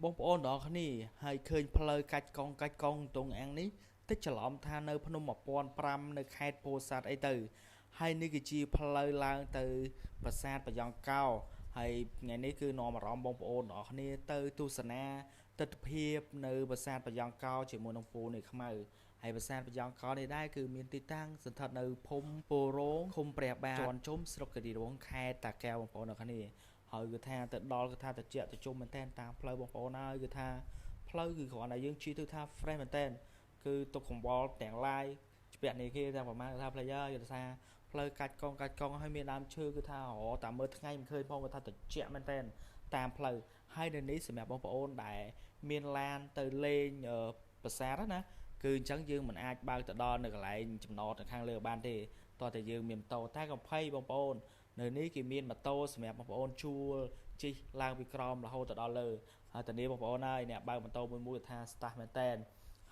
បងប្អូនទាំងអស់គ្នាហើយឃើញផ្លូវកាច់កង់តងអាំងនេះតិចច្រឡំថានៅភ្នំ1005នៅខេត្តពោធិ៍សាត់អីទៅហើយនេះគឺជាផ្លូវឡើងទៅប្រាសាទបាយ៉ង់កោហើយថ្ងៃនេះគឺនាំអារម្មណ៍បងប្អូនទាំងអស់គ្នាទៅទស្សនាទិដ្ឋភាពនៅប្រាសាទបាយ៉ង់កោជាមួយនឹងពូនេះខ្មៅហើយប្រាសាទបាយ៉ង់កោនេះដែរគឺមានទីតាំងសន្តិដ្ឋនៅភូមិពោរងឃុំព្រះបាទជាន់ជុំស្រុកគិរីរង្សខេត្តតាកែវបងប្អូនទាំងអស់គ្នាហើយគឺថាទៅដល់គឺថាតិចទៅជុំមែនតើតាមផ្លូវបងប្អូនហើយគឺថាផ្លូវគឺគ្រាន់តែយើងជិះទៅថា fresh មែនតើគឺទុកកង្វល់ទាំងឡាយជាក់នេះគេទាំងប្រហែលថាផ្លូវគឺថាផ្លូវកាច់កង់ហើយមានដើមឈើគឺថាតាមមើលថ្ងៃមិនឃើញផងគឺថាតិចមែនតើតាមផ្លូវហើយនៅនេះសម្រាប់បងប្អូនដែលមានឡានទៅលេងប្រាសាទណាគឺអញ្ចឹងយើងមិនអាចបើកទៅដល់នៅកន្លែងចំណតនៅខាងលើបានទេតោះតែយើងមានម៉ូតូតែកំភៃបងប្អូននៅនេះគេមានម៉ូតូសម្រាប់បងប្អូនជួលជិះឡើងពីក្រោមរហូតទៅដល់លើហើយតានេះបងប្អូនហើយអ្នកបើកម៉ូតូមួយថា staff មែនតើ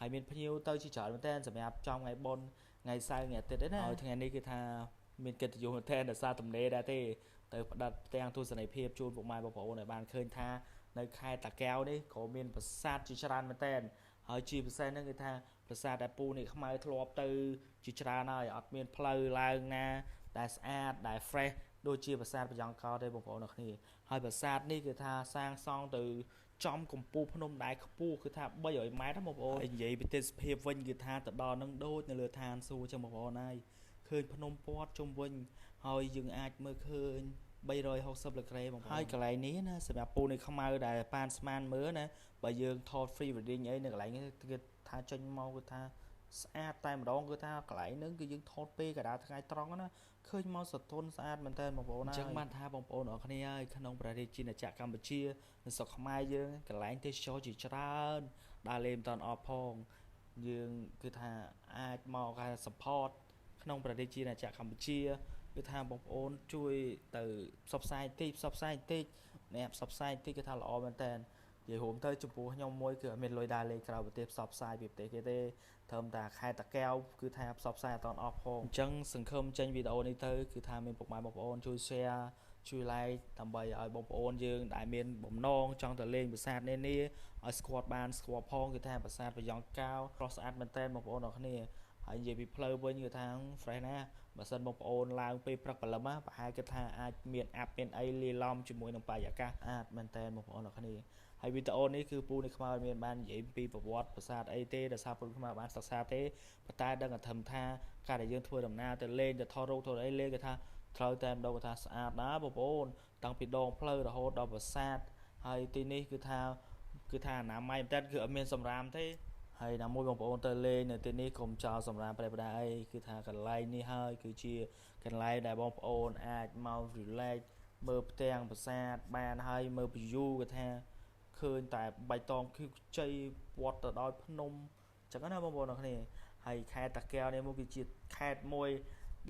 ហើយមានភ្ញៀវទៅជាច្រើនមែនតើសម្រាប់ចំថ្ងៃបុណ្យថ្ងៃសៅរ៍ថ្ងៃអាទិត្យណាហើយថ្ងៃនេះគឺថាមានកិត្តិយសមែនតើដោយសារទំនេរដែរទេទៅផ្ដាត់ផ្ទាំងទស្សនីយភាពជូនពុកម៉ែបងប្អូនឲ្យបានឃើញថានៅខេត្តតាកែវនេះក៏មានប្រាសាទជាច្រើនមែនតើហើយជាពិសេសហ្នឹងគឺថាប្រាសាទដែលពូនេះខ្មៅធ្លាប់ទៅជាច្រើនហើយអត់មានផ្លូវឡើងណាដែលស្អាតដែល fresh ដូចជាប្រាសាទបាយ៉ង់កោទេបងប្អូនអរគ្នាហើយប្រាសាទនេះគឺថាសាងសង់ទៅចំកំពូលភ្នំដែលខ្ពស់គឺថា300ម៉ែត្របងប្អូននិយាយពីទេសភាពវិញគឺថាទៅដល់នឹងដូចនៅលើឋានសួគ៌ចឹងបងប្អូនហើយឃើញភ្នំព័ទ្ធជុំវិញហើយយើងអាចមើលឃើញ360 degree បងប្អូនហើយកន្លែងនេះណាសម្រាប់ពូនេះខ្មៅដែលប៉ានស្មានមើលណាបើយើងថត free wedding អីនៅកន្លែងនេះគឺថាចេញមកគឺថាស្អាតតែម្ដងគឺថាកន្លែងហ្នឹងគឺយើងថតពេលកណ្ដាលថ្ងៃត្រង់ណាឃើញមកសទន់ស្អាតមែនតើបងប្អូនអញ្ចឹងបានថាបងប្អូនអរគ្នាហើយក្នុងប្រទេសជាណាចក្រកម្ពុជានៅស្រុកខ្មែរយើងកន្លែងទេសចរជាច្រើនដើរលេងមិនតាន់អស់ផងយើងគឺថាអាចមកការ support ក្នុងប្រទេសជាណាចក្រកម្ពុជាគឺថាបងប្អូនជួយទៅផ្សព្វផ្សាយតិចអ្នកផ្សព្វផ្សាយតិចគឺថាល្អមែនតើនិយាយរួមទៅចំពោះខ្ញុំមួយគឺអត់មានលុយដើរលេងក្រៅប្រទេសផ្សព្វផ្សាយពីប្រទេសគេទេត្រឹមតែខេត្តតាកែវគឺថាផ្សព្វផ្សាយអត់អស់ផងអញ្ចឹងសង្ឃឹមចេញវីដេអូនេះទៅគឺថាមានពុកម៉ែបងប្អូនជួយ share ជួយ like ដើម្បីឲ្យបងប្អូនយើងដែលមានបំណងចង់ទៅលេងប្រាសាទនេះឲ្យស្គាល់បានស្គាល់ផងគឺថាប្រាសាទបាយ៉ង់កោស្រស់ស្អាតមែនតើបងប្អូនអរគ្នាហើយនិយាយពីផ្លូវវិញគឺថា fresh ណាបើសិនបងប្អូនឡើងពេលព្រឹកព្រលឹមប្រហែលគឺថាអាចមានអាប់មានអីលាយឡំជាមួយនឹងបរិយាកាសស្អាតមែនតើបងប្អូនអរគ្នាហើយវីដេអូនេះគឺពូនេះខ្មៅមានបាននិយាយពីប្រវត្តិប្រាសាទអីទេដោយសារពូខ្មៅបានសិក្សាទេប៉ុន្តែដឹងតែថាការដែលយើងធ្វើដំណើរទៅលេងទៅថតរូបទៅអីលេងគឺថាត្រូវតែម្ដងគឺថាស្អាតណាបងប្អូនតាំងពីដងផ្លូវរហូតដល់ប្រាសាទហើយទីនេះគឺថាអនាម័យមែនតើគឺអត់មានសម្រាមទេហើយណាមួយបងប្អូនទៅលេងនៅទីនេះកុំចោលសម្រាមប្រេះប្រដាអីគឺថាកន្លែងនេះហើយគឺជាកន្លែងដែលបងប្អូនអាចមក relax មើលផ្ទាំងប្រាសាទបានហើយមើល view គឺថាឃើញតែបៃតងខៀវខ្ចីវត្តទៅដល់ភ្នំអញ្ចឹងណាបងប្អូនអរគ្នាហើយខេត្តតាកែវនេះមកគឺជាខេត្តមួយ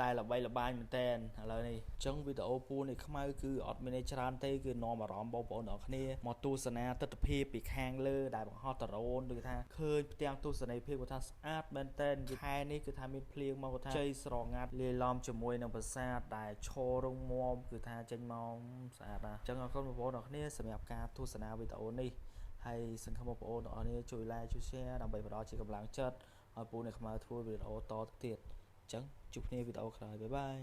ដែលល្បីល្បាញមែនតើឥឡូវនេះអញ្ចឹងវីដេអូពូនេះខ្មៅគឺអត់មានអីច្រើនទេគឺនាំអារម្មណ៍បងប្អូនទាំងគ្នាមកទស្សនាទិដ្ឋភាពពីខាងលើដែលបង្ហោះដ្រូនដូចថាឃើញផ្ទាំងទស្សនីយភាពគាត់ថាស្អាតមែនតើខែនេះគឺថាមានភ្លៀងមកគាត់ថាជ័យស្រងាត់លាយឡំជាមួយនឹងប្រាសាទដែលឈររងមាំគឺថាចេញមកស្អាតណាស់អញ្ចឹងអរគុណបងប្អូនទាំងគ្នាសម្រាប់ការទស្សនាវីដេអូនេះហើយសង្ឃឹមបងប្អូនទាំងអស់គ្នាជួយ like ជួយ share ដើម្បីផ្ដល់ជាកម្លាំងចិត្តឲ្យពូនេះខ្មៅធ្វើវីដេអូតទៅទៀតអញ្ចឹងជួបគ្នាវីដេអូក្រោយបាយបាយ